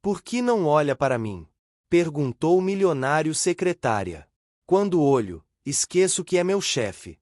Por que não olha para mim? Perguntou o milionário secretária. Quando olho, esqueço que é meu chefe.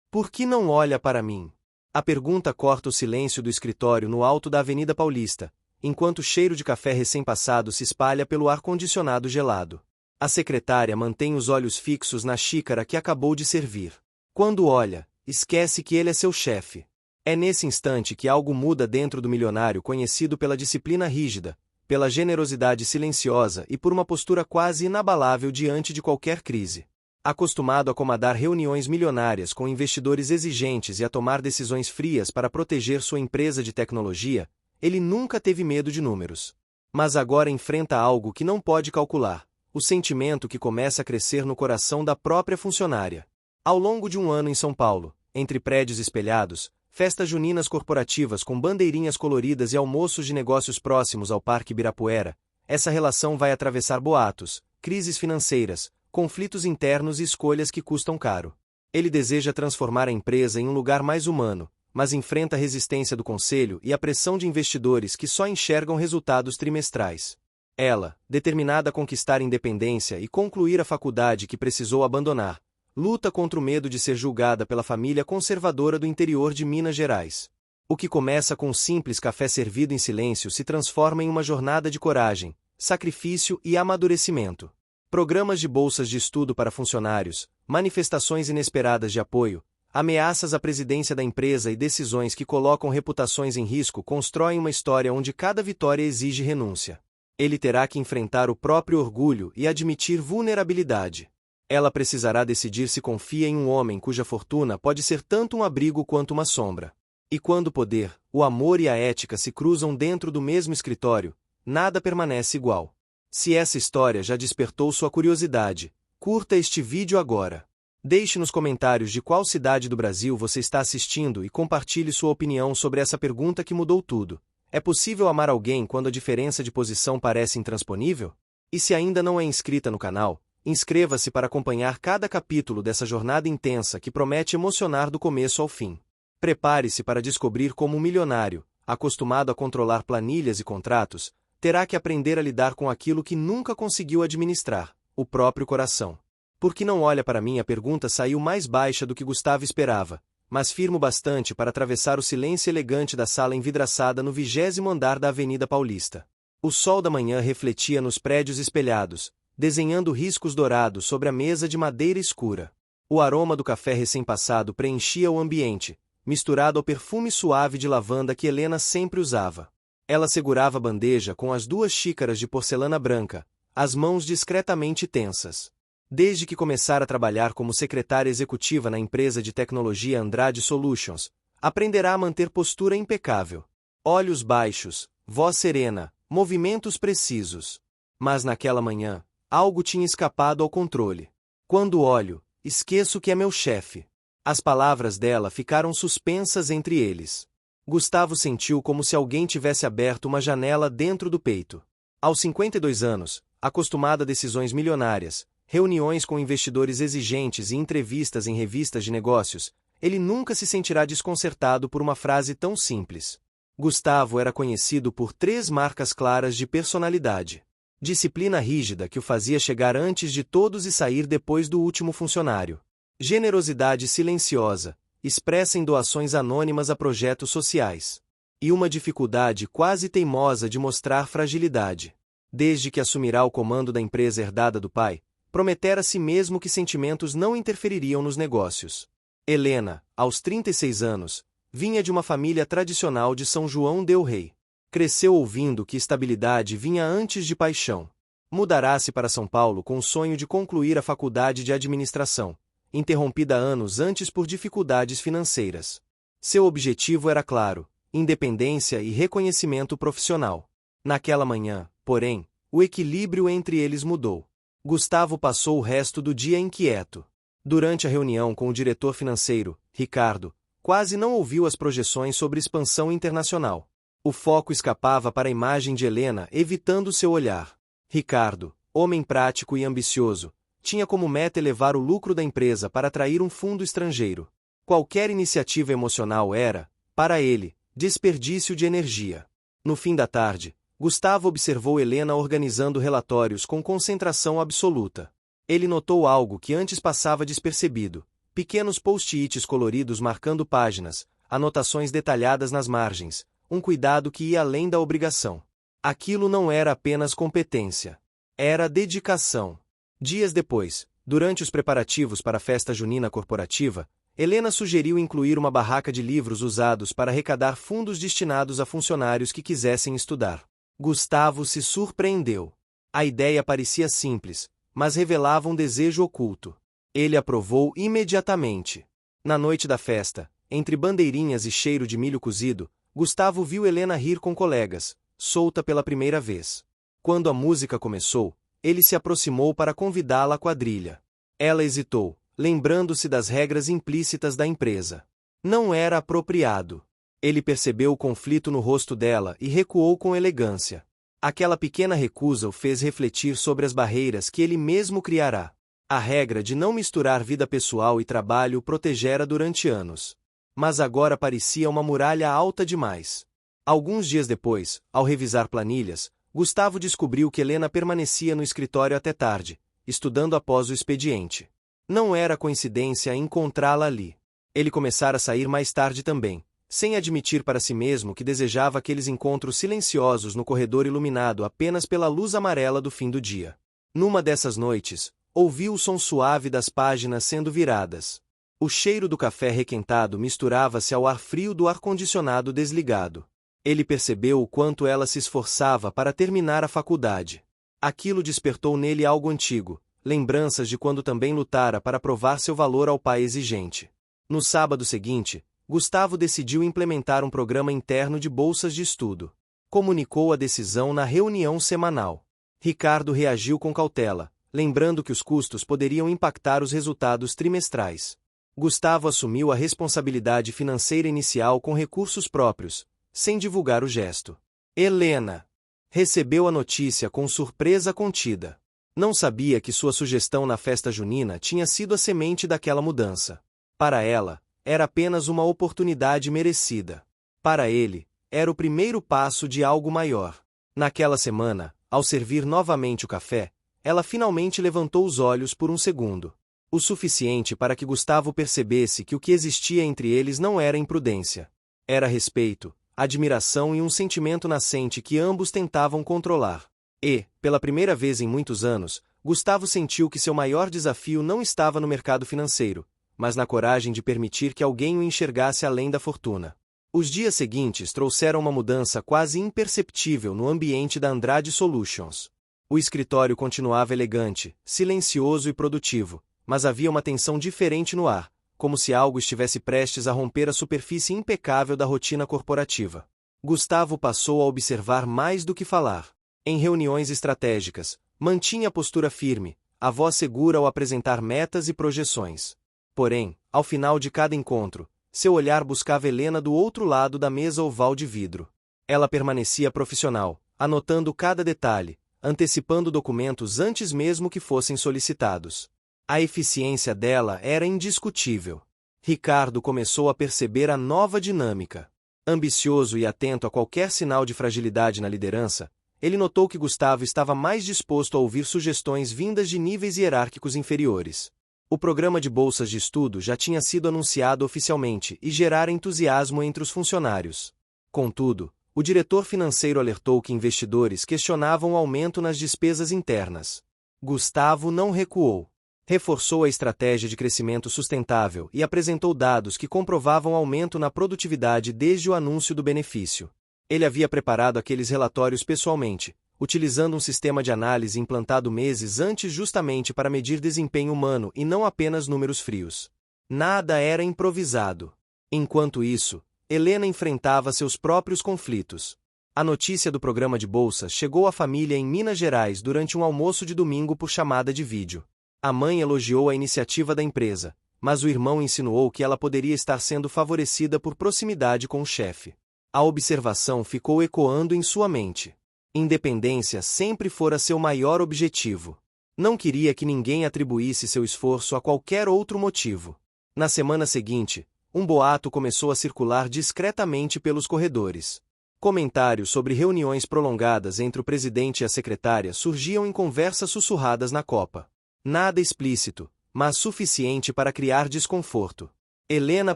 Por que não olha para mim? A pergunta corta o silêncio do escritório no alto da Avenida Paulista, enquanto o cheiro de café recém-passado se espalha pelo ar-condicionado gelado. A secretária mantém os olhos fixos na xícara que acabou de servir. Quando olha, esquece que ele é seu chefe. É nesse instante que algo muda dentro do milionário, conhecido pela disciplina rígida, pela generosidade silenciosa e por uma postura quase inabalável diante de qualquer crise. Acostumado a comandar reuniões milionárias com investidores exigentes e a tomar decisões frias para proteger sua empresa de tecnologia, ele nunca teve medo de números. Mas agora enfrenta algo que não pode calcular, o sentimento que começa a crescer no coração da própria funcionária. Ao longo de um ano em São Paulo, entre prédios espelhados, festas juninas corporativas com bandeirinhas coloridas e almoços de negócios próximos ao Parque Ibirapuera, essa relação vai atravessar boatos, crises financeiras, conflitos internos e escolhas que custam caro. Ele deseja transformar a empresa em um lugar mais humano, mas enfrenta a resistência do conselho e a pressão de investidores que só enxergam resultados trimestrais. Ela, determinada a conquistar independência e concluir a faculdade que precisou abandonar, luta contra o medo de ser julgada pela família conservadora do interior de Minas Gerais. O que começa com um simples café servido em silêncio se transforma em uma jornada de coragem, sacrifício e amadurecimento. Programas de bolsas de estudo para funcionários, manifestações inesperadas de apoio, ameaças à presidência da empresa e decisões que colocam reputações em risco constroem uma história onde cada vitória exige renúncia. Ele terá que enfrentar o próprio orgulho e admitir vulnerabilidade. Ela precisará decidir se confia em um homem cuja fortuna pode ser tanto um abrigo quanto uma sombra. E quando o poder, o amor e a ética se cruzam dentro do mesmo escritório, nada permanece igual. Se essa história já despertou sua curiosidade, curta este vídeo agora. Deixe nos comentários de qual cidade do Brasil você está assistindo e compartilhe sua opinião sobre essa pergunta que mudou tudo. É possível amar alguém quando a diferença de posição parece intransponível? E se ainda não é inscrita no canal, inscreva-se para acompanhar cada capítulo dessa jornada intensa que promete emocionar do começo ao fim. Prepare-se para descobrir como um milionário, acostumado a controlar planilhas e contratos, terá que aprender a lidar com aquilo que nunca conseguiu administrar, o próprio coração. Por que não olha para mim? A pergunta saiu mais baixa do que Gustavo esperava, mas firme bastante para atravessar o silêncio elegante da sala envidraçada no 20º andar da Avenida Paulista. O sol da manhã refletia nos prédios espelhados, desenhando riscos dourados sobre a mesa de madeira escura. O aroma do café recém-passado preenchia o ambiente, misturado ao perfume suave de lavanda que Helena sempre usava. Ela segurava a bandeja com as 2 xícaras de porcelana branca, as mãos discretamente tensas. Desde que começara a trabalhar como secretária executiva na empresa de tecnologia Andrade Solutions, aprenderá a manter postura impecável. Olhos baixos, voz serena, movimentos precisos. Mas naquela manhã, algo tinha escapado ao controle. Quando olho, esqueço que é meu chefe. As palavras dela ficaram suspensas entre eles. Gustavo sentiu como se alguém tivesse aberto uma janela dentro do peito. Aos 52 anos, acostumado a decisões milionárias, reuniões com investidores exigentes e entrevistas em revistas de negócios, ele nunca se sentirá desconcertado por uma frase tão simples. Gustavo era conhecido por 3 marcas claras de personalidade. Disciplina rígida que o fazia chegar antes de todos e sair depois do último funcionário. Generosidade silenciosa, expressa em doações anônimas a projetos sociais. E uma dificuldade quase teimosa de mostrar fragilidade. Desde que assumirá o comando da empresa herdada do pai, prometera a si mesmo que sentimentos não interfeririam nos negócios. Helena, aos 36 anos, vinha de uma família tradicional de São João del Rei. Cresceu ouvindo que estabilidade vinha antes de paixão. Mudará-se para São Paulo com o sonho de concluir a faculdade de administração, interrompida anos antes por dificuldades financeiras. Seu objetivo era claro: independência e reconhecimento profissional. Naquela manhã, porém, o equilíbrio entre eles mudou. Gustavo passou o resto do dia inquieto. Durante a reunião com o diretor financeiro, Ricardo, quase não ouviu as projeções sobre expansão internacional. O foco escapava para a imagem de Helena, evitando seu olhar. Ricardo, homem prático e ambicioso, tinha como meta elevar o lucro da empresa para atrair um fundo estrangeiro. Qualquer iniciativa emocional era, para ele, desperdício de energia. No fim da tarde, Gustavo observou Helena organizando relatórios com concentração absoluta. Ele notou algo que antes passava despercebido: pequenos post-its coloridos marcando páginas, anotações detalhadas nas margens, um cuidado que ia além da obrigação. Aquilo não era apenas competência. Era dedicação. Dias depois, durante os preparativos para a festa junina corporativa, Helena sugeriu incluir uma barraca de livros usados para arrecadar fundos destinados a funcionários que quisessem estudar. Gustavo se surpreendeu. A ideia parecia simples, mas revelava um desejo oculto. Ele aprovou imediatamente. Na noite da festa, entre bandeirinhas e cheiro de milho cozido, Gustavo viu Helena rir com colegas, solta pela primeira vez. Quando a música começou, ele se aproximou para convidá-la à quadrilha. Ela hesitou, lembrando-se das regras implícitas da empresa. Não era apropriado. Ele percebeu o conflito no rosto dela e recuou com elegância. Aquela pequena recusa o fez refletir sobre as barreiras que ele mesmo criará. A regra de não misturar vida pessoal e trabalho o protegera durante anos. Mas agora parecia uma muralha alta demais. Alguns dias depois, ao revisar planilhas, Gustavo descobriu que Helena permanecia no escritório até tarde, estudando após o expediente. Não era coincidência encontrá-la ali. Ele começara a sair mais tarde também, sem admitir para si mesmo que desejava aqueles encontros silenciosos no corredor iluminado apenas pela luz amarela do fim do dia. Numa dessas noites, ouviu o som suave das páginas sendo viradas. O cheiro do café requentado misturava-se ao ar frio do ar-condicionado desligado. Ele percebeu o quanto ela se esforçava para terminar a faculdade. Aquilo despertou nele algo antigo, lembranças de quando também lutara para provar seu valor ao pai exigente. No sábado seguinte, Gustavo decidiu implementar um programa interno de bolsas de estudo. Comunicou a decisão na reunião semanal. Ricardo reagiu com cautela, lembrando que os custos poderiam impactar os resultados trimestrais. Gustavo assumiu a responsabilidade financeira inicial com recursos próprios, sem divulgar o gesto. Helena recebeu a notícia com surpresa contida. Não sabia que sua sugestão na festa junina tinha sido a semente daquela mudança. Para ela, era apenas uma oportunidade merecida. Para ele, era o primeiro passo de algo maior. Naquela semana, ao servir novamente o café, ela finalmente levantou os olhos por um segundo. O suficiente para que Gustavo percebesse que o que existia entre eles não era imprudência. Era respeito, admiração e um sentimento nascente que ambos tentavam controlar. E, pela primeira vez em muitos anos, Gustavo sentiu que seu maior desafio não estava no mercado financeiro, mas na coragem de permitir que alguém o enxergasse além da fortuna. Os dias seguintes trouxeram uma mudança quase imperceptível no ambiente da Andrade Solutions. O escritório continuava elegante, silencioso e produtivo, mas havia uma tensão diferente no ar, como se algo estivesse prestes a romper a superfície impecável da rotina corporativa. Gustavo passou a observar mais do que falar. Em reuniões estratégicas, mantinha a postura firme, a voz segura ao apresentar metas e projeções. Porém, ao final de cada encontro, seu olhar buscava Helena do outro lado da mesa oval de vidro. Ela permanecia profissional, anotando cada detalhe, antecipando documentos antes mesmo que fossem solicitados. A eficiência dela era indiscutível. Ricardo começou a perceber a nova dinâmica. Ambicioso e atento a qualquer sinal de fragilidade na liderança, ele notou que Gustavo estava mais disposto a ouvir sugestões vindas de níveis hierárquicos inferiores. O programa de bolsas de estudo já tinha sido anunciado oficialmente e gerara entusiasmo entre os funcionários. Contudo, o diretor financeiro alertou que investidores questionavam o aumento nas despesas internas. Gustavo não recuou. Reforçou a estratégia de crescimento sustentável e apresentou dados que comprovavam aumento na produtividade desde o anúncio do benefício. Ele havia preparado aqueles relatórios pessoalmente, utilizando um sistema de análise implantado meses antes justamente para medir desempenho humano e não apenas números frios. Nada era improvisado. Enquanto isso, Helena enfrentava seus próprios conflitos. A notícia do programa de bolsas chegou à família em Minas Gerais durante um almoço de domingo por chamada de vídeo. A mãe elogiou a iniciativa da empresa, mas o irmão insinuou que ela poderia estar sendo favorecida por proximidade com o chefe. A observação ficou ecoando em sua mente. Independência sempre fora seu maior objetivo. Não queria que ninguém atribuísse seu esforço a qualquer outro motivo. Na semana seguinte, um boato começou a circular discretamente pelos corredores. Comentários sobre reuniões prolongadas entre o presidente e a secretária surgiam em conversas sussurradas na copa. Nada explícito, mas suficiente para criar desconforto. Helena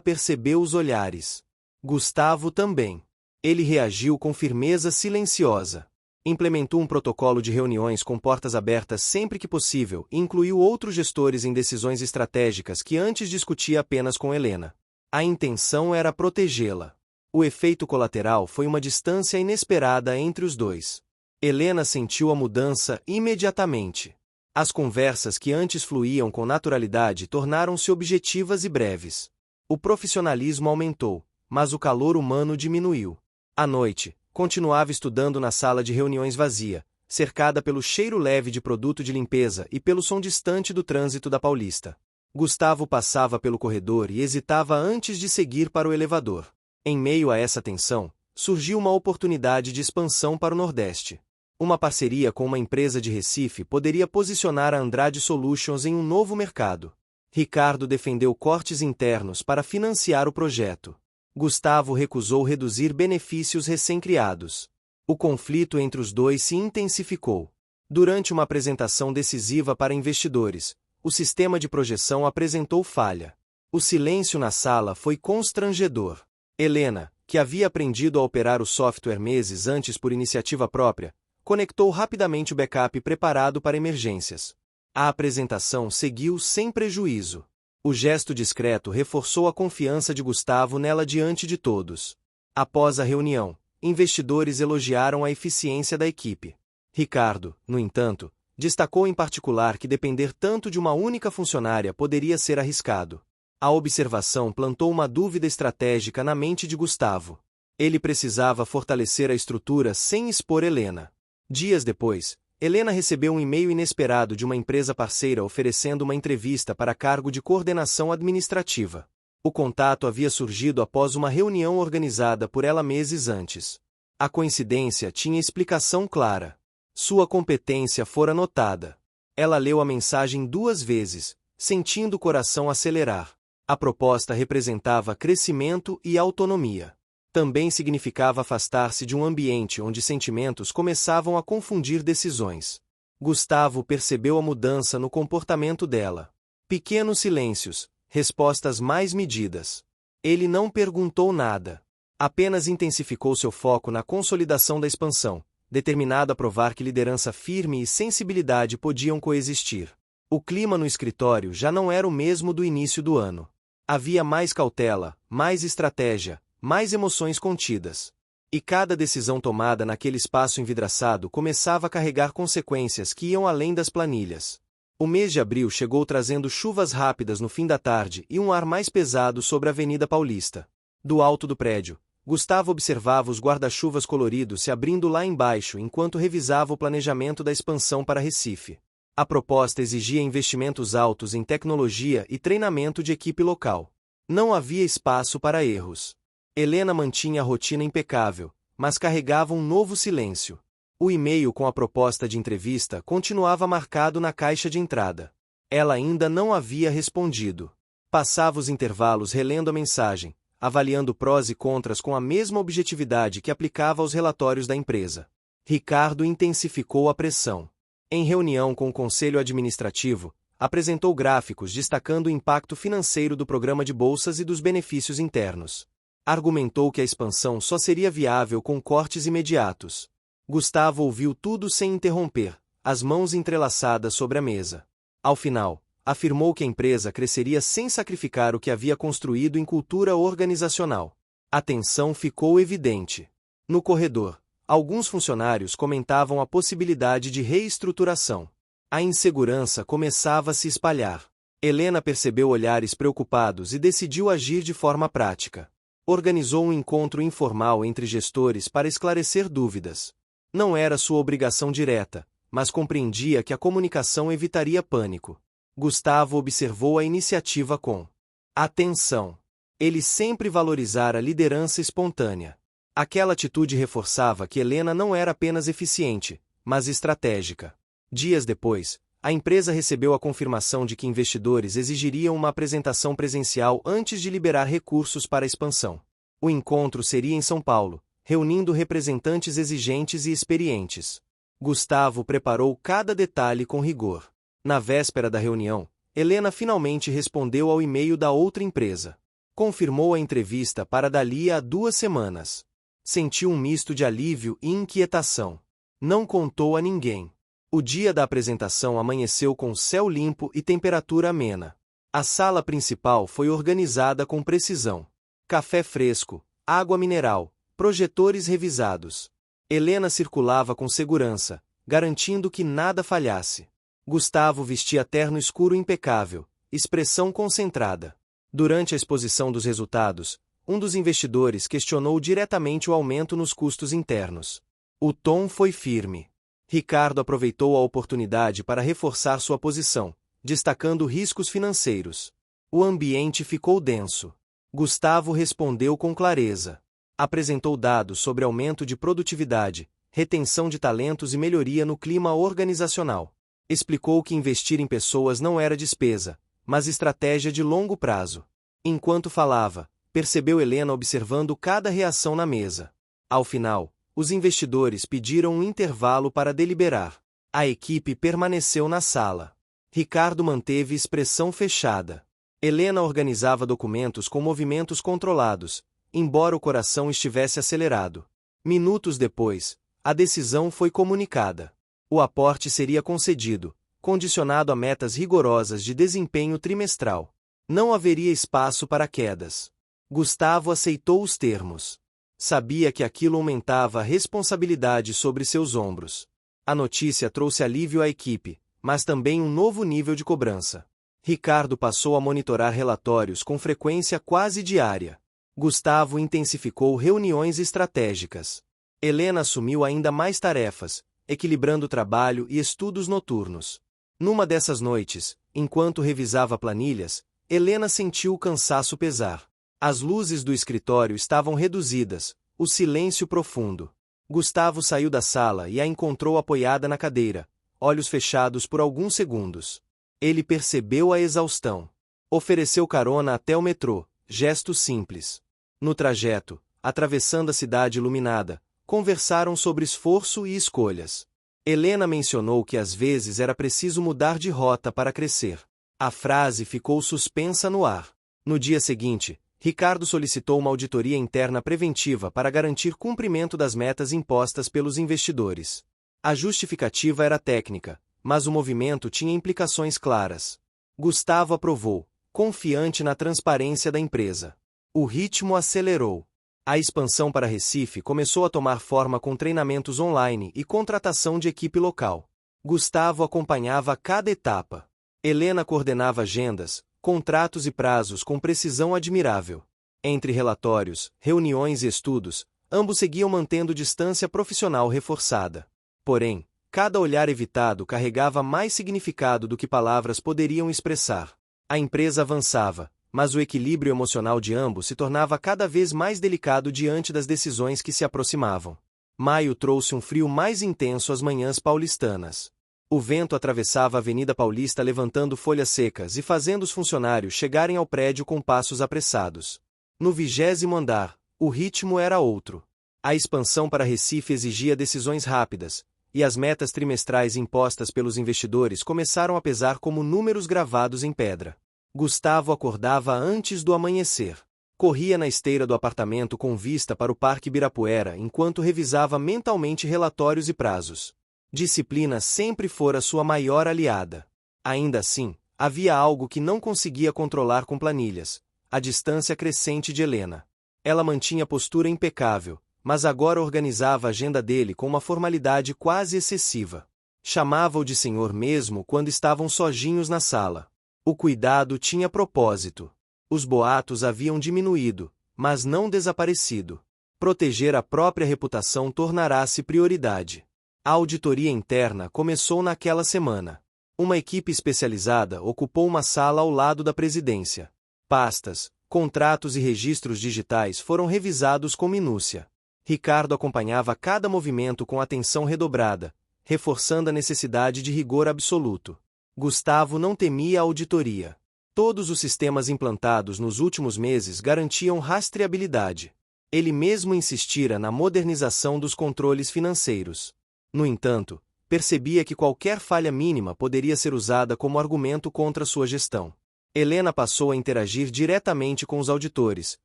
percebeu os olhares. Gustavo também. Ele reagiu com firmeza silenciosa. Implementou um protocolo de reuniões com portas abertas sempre que possível e incluiu outros gestores em decisões estratégicas que antes discutia apenas com Helena. A intenção era protegê-la. O efeito colateral foi uma distância inesperada entre os dois. Helena sentiu a mudança imediatamente. As conversas que antes fluíam com naturalidade tornaram-se objetivas e breves. O profissionalismo aumentou, mas o calor humano diminuiu. À noite, continuava estudando na sala de reuniões vazia, cercada pelo cheiro leve de produto de limpeza e pelo som distante do trânsito da Paulista. Gustavo passava pelo corredor e hesitava antes de seguir para o elevador. Em meio a essa tensão, surgiu uma oportunidade de expansão para o Nordeste. Uma parceria com uma empresa de Recife poderia posicionar a Andrade Solutions em um novo mercado. Ricardo defendeu cortes internos para financiar o projeto. Gustavo recusou reduzir benefícios recém-criados. O conflito entre os dois se intensificou. Durante uma apresentação decisiva para investidores, o sistema de projeção apresentou falha. O silêncio na sala foi constrangedor. Helena, que havia aprendido a operar o software meses antes por iniciativa própria, conectou rapidamente o backup preparado para emergências. A apresentação seguiu sem prejuízo. O gesto discreto reforçou a confiança de Gustavo nela diante de todos. Após a reunião, investidores elogiaram a eficiência da equipe. Ricardo, no entanto, destacou em particular que depender tanto de uma única funcionária poderia ser arriscado. A observação plantou uma dúvida estratégica na mente de Gustavo. Ele precisava fortalecer a estrutura sem expor Helena. Dias depois, Helena recebeu um e-mail inesperado de uma empresa parceira oferecendo uma entrevista para cargo de coordenação administrativa. O contato havia surgido após uma reunião organizada por ela meses antes. A coincidência tinha explicação clara. Sua competência fora notada. Ela leu a mensagem 2 vezes, sentindo o coração acelerar. A proposta representava crescimento e autonomia. Também significava afastar-se de um ambiente onde sentimentos começavam a confundir decisões. Gustavo percebeu a mudança no comportamento dela. Pequenos silêncios, respostas mais medidas. Ele não perguntou nada. Apenas intensificou seu foco na consolidação da expansão, determinado a provar que liderança firme e sensibilidade podiam coexistir. O clima no escritório já não era o mesmo do início do ano. Havia mais cautela, mais estratégia, mais emoções contidas. E cada decisão tomada naquele espaço envidraçado começava a carregar consequências que iam além das planilhas. O mês de abril chegou trazendo chuvas rápidas no fim da tarde e um ar mais pesado sobre a Avenida Paulista. Do alto do prédio, Gustavo observava os guarda-chuvas coloridos se abrindo lá embaixo enquanto revisava o planejamento da expansão para Recife. A proposta exigia investimentos altos em tecnologia e treinamento de equipe local. Não havia espaço para erros. Helena mantinha a rotina impecável, mas carregava um novo silêncio. O e-mail com a proposta de entrevista continuava marcado na caixa de entrada. Ela ainda não havia respondido. Passava os intervalos relendo a mensagem, avaliando prós e contras com a mesma objetividade que aplicava aos relatórios da empresa. Ricardo intensificou a pressão. Em reunião com o Conselho Administrativo, apresentou gráficos destacando o impacto financeiro do programa de bolsas e dos benefícios internos. Argumentou que a expansão só seria viável com cortes imediatos. Gustavo ouviu tudo sem interromper, as mãos entrelaçadas sobre a mesa. Ao final, afirmou que a empresa cresceria sem sacrificar o que havia construído em cultura organizacional. A tensão ficou evidente. No corredor, alguns funcionários comentavam a possibilidade de reestruturação. A insegurança começava a se espalhar. Helena percebeu olhares preocupados e decidiu agir de forma prática. Organizou um encontro informal entre gestores para esclarecer dúvidas. Não era sua obrigação direta, mas compreendia que a comunicação evitaria pânico. Gustavo observou a iniciativa com atenção. Ele sempre valorizara a liderança espontânea. Aquela atitude reforçava que Helena não era apenas eficiente, mas estratégica. Dias depois, a empresa recebeu a confirmação de que investidores exigiriam uma apresentação presencial antes de liberar recursos para a expansão. O encontro seria em São Paulo, reunindo representantes exigentes e experientes. Gustavo preparou cada detalhe com rigor. Na véspera da reunião, Helena finalmente respondeu ao e-mail da outra empresa. Confirmou a entrevista para dali a 2 semanas. Sentiu um misto de alívio e inquietação. Não contou a ninguém. O dia da apresentação amanheceu com céu limpo e temperatura amena. A sala principal foi organizada com precisão. Café fresco, água mineral, projetores revisados. Helena circulava com segurança, garantindo que nada falhasse. Gustavo vestia terno escuro impecável, expressão concentrada. Durante a exposição dos resultados, um dos investidores questionou diretamente o aumento nos custos internos. O tom foi firme. Ricardo aproveitou a oportunidade para reforçar sua posição, destacando riscos financeiros. O ambiente ficou denso. Gustavo respondeu com clareza. Apresentou dados sobre aumento de produtividade, retenção de talentos e melhoria no clima organizacional. Explicou que investir em pessoas não era despesa, mas estratégia de longo prazo. Enquanto falava, percebeu Helena observando cada reação na mesa. Ao final, os investidores pediram um intervalo para deliberar. A equipe permaneceu na sala. Ricardo manteve expressão fechada. Helena organizava documentos com movimentos controlados, embora o coração estivesse acelerado. Minutos depois, a decisão foi comunicada. O aporte seria concedido, condicionado a metas rigorosas de desempenho trimestral. Não haveria espaço para quedas. Gustavo aceitou os termos. Sabia que aquilo aumentava a responsabilidade sobre seus ombros. A notícia trouxe alívio à equipe, mas também um novo nível de cobrança. Ricardo passou a monitorar relatórios com frequência quase diária. Gustavo intensificou reuniões estratégicas. Helena assumiu ainda mais tarefas, equilibrando trabalho e estudos noturnos. Numa dessas noites, enquanto revisava planilhas, Helena sentiu o cansaço pesar. As luzes do escritório estavam reduzidas, o silêncio profundo. Gustavo saiu da sala e a encontrou apoiada na cadeira, olhos fechados por alguns segundos. Ele percebeu a exaustão. Ofereceu carona até o metrô, gesto simples. No trajeto, atravessando a cidade iluminada, conversaram sobre esforço e escolhas. Helena mencionou que às vezes era preciso mudar de rota para crescer. A frase ficou suspensa no ar. No dia seguinte, Ricardo solicitou uma auditoria interna preventiva para garantir cumprimento das metas impostas pelos investidores. A justificativa era técnica, mas o movimento tinha implicações claras. Gustavo aprovou, confiante na transparência da empresa. O ritmo acelerou. A expansão para Recife começou a tomar forma com treinamentos online e contratação de equipe local. Gustavo acompanhava cada etapa. Helena coordenava agendas, contratos e prazos com precisão admirável. Entre relatórios, reuniões e estudos, ambos seguiam mantendo distância profissional reforçada. Porém, cada olhar evitado carregava mais significado do que palavras poderiam expressar. A empresa avançava, mas o equilíbrio emocional de ambos se tornava cada vez mais delicado diante das decisões que se aproximavam. Maio trouxe um frio mais intenso às manhãs paulistanas. O vento atravessava a Avenida Paulista levantando folhas secas e fazendo os funcionários chegarem ao prédio com passos apressados. No 20º andar, o ritmo era outro. A expansão para Recife exigia decisões rápidas, e as metas trimestrais impostas pelos investidores começaram a pesar como números gravados em pedra. Gustavo acordava antes do amanhecer. Corria na esteira do apartamento com vista para o Parque Ibirapuera enquanto revisava mentalmente relatórios e prazos. Disciplina sempre fora sua maior aliada. Ainda assim, havia algo que não conseguia controlar com planilhas: a distância crescente de Helena. Ela mantinha postura impecável, mas agora organizava a agenda dele com uma formalidade quase excessiva. Chamava-o de senhor mesmo quando estavam sozinhos na sala. O cuidado tinha propósito. Os boatos haviam diminuído, mas não desaparecido. Proteger a própria reputação tornará-se prioridade. A auditoria interna começou naquela semana. Uma equipe especializada ocupou uma sala ao lado da presidência. Pastas, contratos e registros digitais foram revisados com minúcia. Ricardo acompanhava cada movimento com atenção redobrada, reforçando a necessidade de rigor absoluto. Gustavo não temia a auditoria. Todos os sistemas implantados nos últimos meses garantiam rastreabilidade. Ele mesmo insistira na modernização dos controles financeiros. No entanto, percebia que qualquer falha mínima poderia ser usada como argumento contra sua gestão. Helena passou a interagir diretamente com os auditores,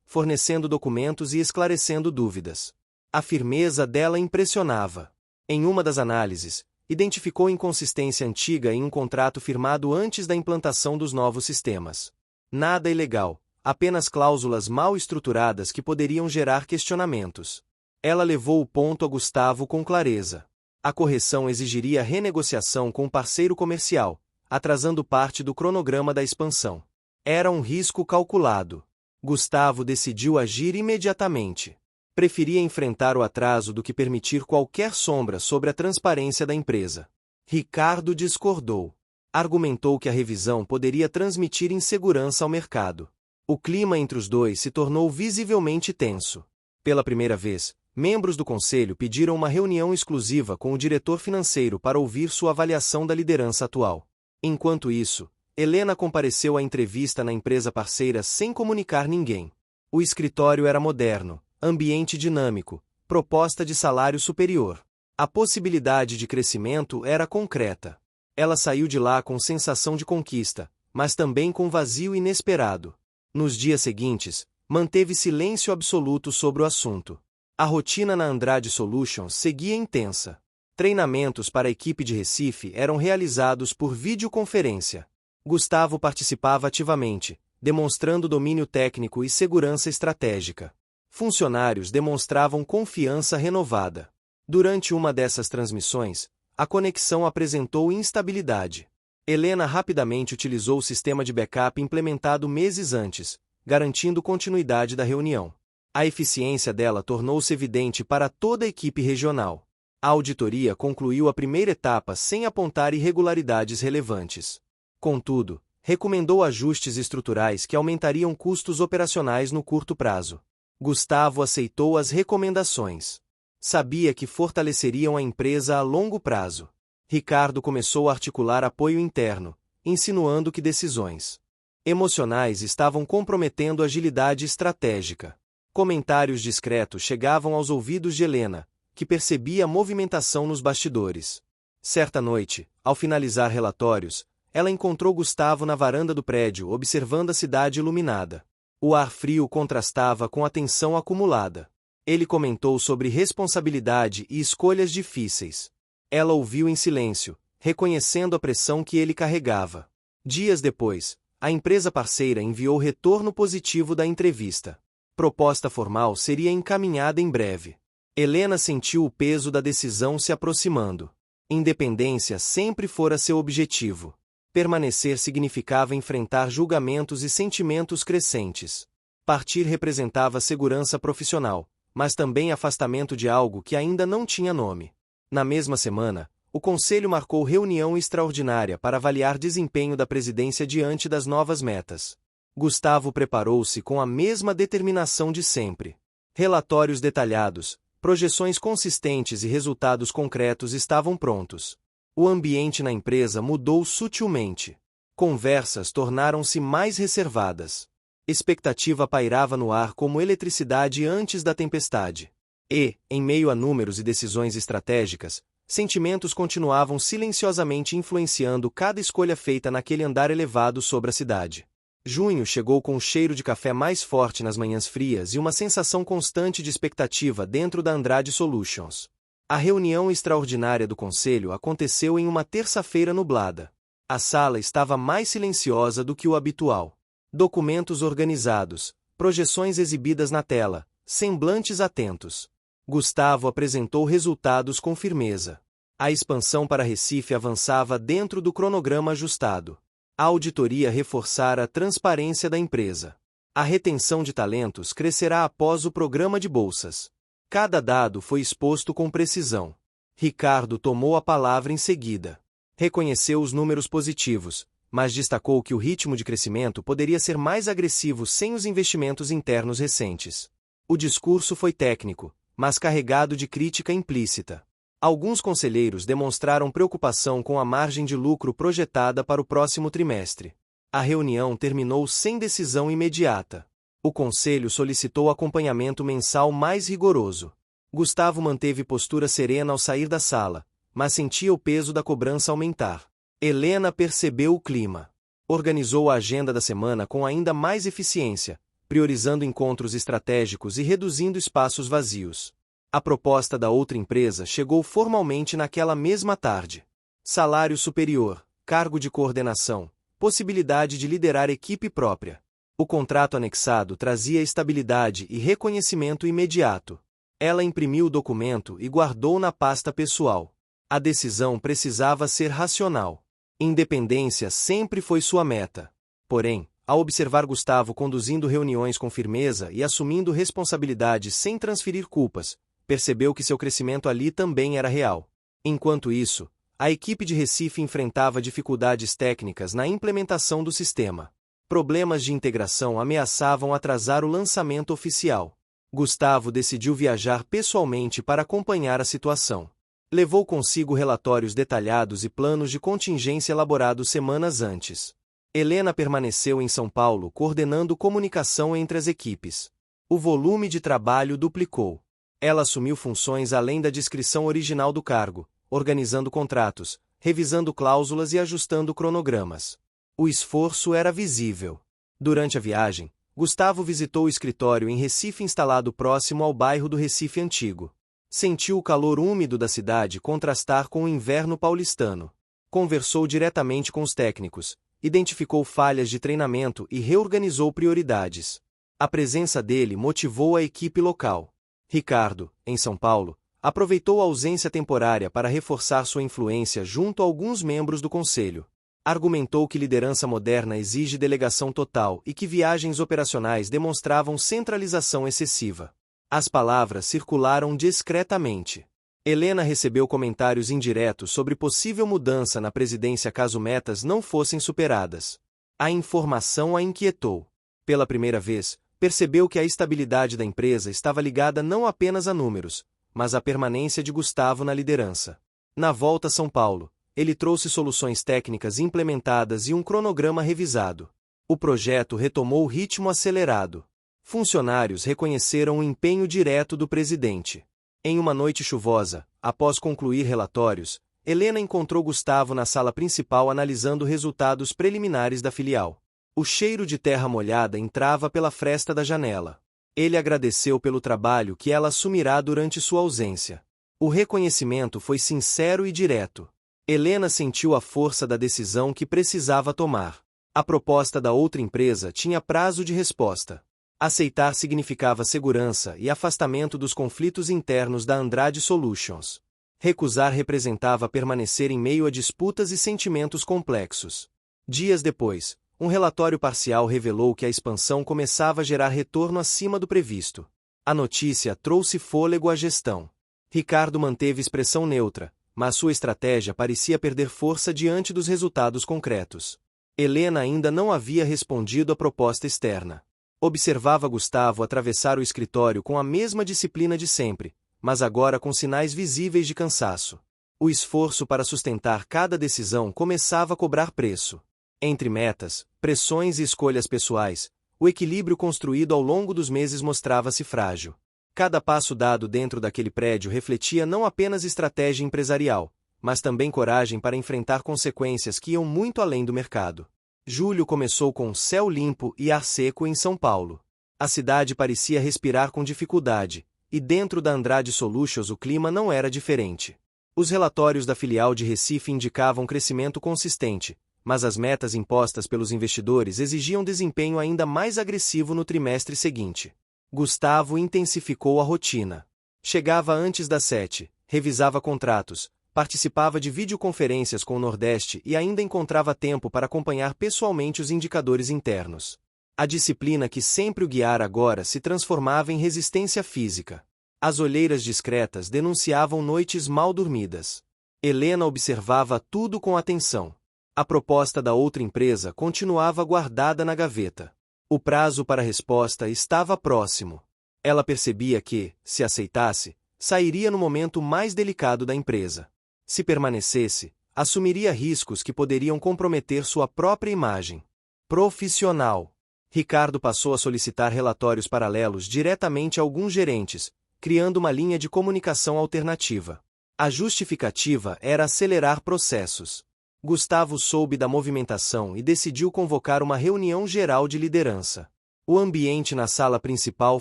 fornecendo documentos e esclarecendo dúvidas. A firmeza dela impressionava. Em uma das análises, identificou inconsistência antiga em um contrato firmado antes da implantação dos novos sistemas. Nada ilegal, apenas cláusulas mal estruturadas que poderiam gerar questionamentos. Ela levou o ponto a Gustavo com clareza. A correção exigiria renegociação com o parceiro comercial, atrasando parte do cronograma da expansão. Era um risco calculado. Gustavo decidiu agir imediatamente. Preferia enfrentar o atraso do que permitir qualquer sombra sobre a transparência da empresa. Ricardo discordou. Argumentou que a revisão poderia transmitir insegurança ao mercado. O clima entre os dois se tornou visivelmente tenso. Pela primeira vez, membros do conselho pediram uma reunião exclusiva com o diretor financeiro para ouvir sua avaliação da liderança atual. Enquanto isso, Helena compareceu à entrevista na empresa parceira sem comunicar ninguém. O escritório era moderno, ambiente dinâmico, proposta de salário superior. A possibilidade de crescimento era concreta. Ela saiu de lá com sensação de conquista, mas também com vazio inesperado. Nos dias seguintes, manteve silêncio absoluto sobre o assunto. A rotina na Andrade Solutions seguia intensa. Treinamentos para a equipe de Recife eram realizados por videoconferência. Gustavo participava ativamente, demonstrando domínio técnico e segurança estratégica. Funcionários demonstravam confiança renovada. Durante uma dessas transmissões, a conexão apresentou instabilidade. Helena rapidamente utilizou o sistema de backup implementado meses antes, garantindo continuidade da reunião. A eficiência dela tornou-se evidente para toda a equipe regional. A auditoria concluiu a primeira etapa sem apontar irregularidades relevantes. Contudo, recomendou ajustes estruturais que aumentariam custos operacionais no curto prazo. Gustavo aceitou as recomendações. Sabia que fortaleceriam a empresa a longo prazo. Ricardo começou a articular apoio interno, insinuando que decisões emocionais estavam comprometendo a agilidade estratégica. Comentários discretos chegavam aos ouvidos de Helena, que percebia a movimentação nos bastidores. Certa noite, ao finalizar relatórios, ela encontrou Gustavo na varanda do prédio observando a cidade iluminada. O ar frio contrastava com a tensão acumulada. Ele comentou sobre responsabilidade e escolhas difíceis. Ela ouviu em silêncio, reconhecendo a pressão que ele carregava. Dias depois, a empresa parceira enviou retorno positivo da entrevista. Proposta formal seria encaminhada em breve. Helena sentiu o peso da decisão se aproximando. Independência sempre fora seu objetivo. Permanecer significava enfrentar julgamentos e sentimentos crescentes. Partir representava segurança profissional, mas também afastamento de algo que ainda não tinha nome. Na mesma semana, o Conselho marcou reunião extraordinária para avaliar desempenho da presidência diante das novas metas. Gustavo preparou-se com a mesma determinação de sempre. Relatórios detalhados, projeções consistentes e resultados concretos estavam prontos. O ambiente na empresa mudou sutilmente. Conversas tornaram-se mais reservadas. Expectativa pairava no ar como eletricidade antes da tempestade. E, em meio a números e decisões estratégicas, sentimentos continuavam silenciosamente influenciando cada escolha feita naquele andar elevado sobre a cidade. Junho chegou com um cheiro de café mais forte nas manhãs frias e uma sensação constante de expectativa dentro da Andrade Solutions. A reunião extraordinária do conselho aconteceu em uma terça-feira nublada. A sala estava mais silenciosa do que o habitual. Documentos organizados, projeções exibidas na tela, semblantes atentos. Gustavo apresentou resultados com firmeza. A expansão para Recife avançava dentro do cronograma ajustado. A auditoria reforçara a transparência da empresa. A retenção de talentos crescerá após o programa de bolsas. Cada dado foi exposto com precisão. Ricardo tomou a palavra em seguida. Reconheceu os números positivos, mas destacou que o ritmo de crescimento poderia ser mais agressivo sem os investimentos internos recentes. O discurso foi técnico, mas carregado de crítica implícita. Alguns conselheiros demonstraram preocupação com a margem de lucro projetada para o próximo trimestre. A reunião terminou sem decisão imediata. O conselho solicitou acompanhamento mensal mais rigoroso. Gustavo manteve postura serena ao sair da sala, mas sentia o peso da cobrança aumentar. Helena percebeu o clima. Organizou a agenda da semana com ainda mais eficiência, priorizando encontros estratégicos e reduzindo espaços vazios. A proposta da outra empresa chegou formalmente naquela mesma tarde. Salário superior, cargo de coordenação, possibilidade de liderar equipe própria. O contrato anexado trazia estabilidade e reconhecimento imediato. Ela imprimiu o documento e guardou na pasta pessoal. A decisão precisava ser racional. Independência sempre foi sua meta. Porém, ao observar Gustavo conduzindo reuniões com firmeza e assumindo responsabilidades sem transferir culpas, percebeu que seu crescimento ali também era real. Enquanto isso, a equipe de Recife enfrentava dificuldades técnicas na implementação do sistema. Problemas de integração ameaçavam atrasar o lançamento oficial. Gustavo decidiu viajar pessoalmente para acompanhar a situação. Levou consigo relatórios detalhados e planos de contingência elaborados semanas antes. Helena permaneceu em São Paulo coordenando comunicação entre as equipes. O volume de trabalho duplicou. Ela assumiu funções além da descrição original do cargo, organizando contratos, revisando cláusulas e ajustando cronogramas. O esforço era visível. Durante a viagem, Gustavo visitou o escritório em Recife instalado próximo ao bairro do Recife Antigo. Sentiu o calor úmido da cidade contrastar com o inverno paulistano. Conversou diretamente com os técnicos, identificou falhas de treinamento e reorganizou prioridades. A presença dele motivou a equipe local. Ricardo, em São Paulo, aproveitou a ausência temporária para reforçar sua influência junto a alguns membros do conselho. Argumentou que liderança moderna exige delegação total e que viagens operacionais demonstravam centralização excessiva. As palavras circularam discretamente. Helena recebeu comentários indiretos sobre possível mudança na presidência caso metas não fossem superadas. A informação a inquietou. Pela primeira vez, percebeu que a estabilidade da empresa estava ligada não apenas a números, mas à permanência de Gustavo na liderança. Na volta a São Paulo, ele trouxe soluções técnicas implementadas e um cronograma revisado. O projeto retomou o ritmo acelerado. Funcionários reconheceram o empenho direto do presidente. Em uma noite chuvosa, após concluir relatórios, Helena encontrou Gustavo na sala principal analisando resultados preliminares da filial. O cheiro de terra molhada entrava pela fresta da janela. Ele agradeceu pelo trabalho que ela assumirá durante sua ausência. O reconhecimento foi sincero e direto. Helena sentiu a força da decisão que precisava tomar. A proposta da outra empresa tinha prazo de resposta. Aceitar significava segurança e afastamento dos conflitos internos da Andrade Solutions. Recusar representava permanecer em meio a disputas e sentimentos complexos. Dias depois, um relatório parcial revelou que a expansão começava a gerar retorno acima do previsto. A notícia trouxe fôlego à gestão. Ricardo manteve expressão neutra, mas sua estratégia parecia perder força diante dos resultados concretos. Helena ainda não havia respondido à proposta externa. Observava Gustavo atravessar o escritório com a mesma disciplina de sempre, mas agora com sinais visíveis de cansaço. O esforço para sustentar cada decisão começava a cobrar preço. Entre metas, pressões e escolhas pessoais, o equilíbrio construído ao longo dos meses mostrava-se frágil. Cada passo dado dentro daquele prédio refletia não apenas estratégia empresarial, mas também coragem para enfrentar consequências que iam muito além do mercado. Julho começou com céu limpo e ar seco em São Paulo. A cidade parecia respirar com dificuldade, e dentro da Andrade Solutions o clima não era diferente. Os relatórios da filial de Recife indicavam crescimento consistente, mas as metas impostas pelos investidores exigiam desempenho ainda mais agressivo no trimestre seguinte. Gustavo intensificou a rotina. Chegava antes das 7, revisava contratos, participava de videoconferências com o Nordeste e ainda encontrava tempo para acompanhar pessoalmente os indicadores internos. A disciplina que sempre o guiara agora se transformava em resistência física. As olheiras discretas denunciavam noites mal dormidas. Helena observava tudo com atenção. A proposta da outra empresa continuava guardada na gaveta. O prazo para a resposta estava próximo. Ela percebia que, se aceitasse, sairia no momento mais delicado da empresa. Se permanecesse, assumiria riscos que poderiam comprometer sua própria imagem profissional. Ricardo passou a solicitar relatórios paralelos diretamente a alguns gerentes, criando uma linha de comunicação alternativa. A justificativa era acelerar processos. Gustavo soube da movimentação e decidiu convocar uma reunião geral de liderança. O ambiente na sala principal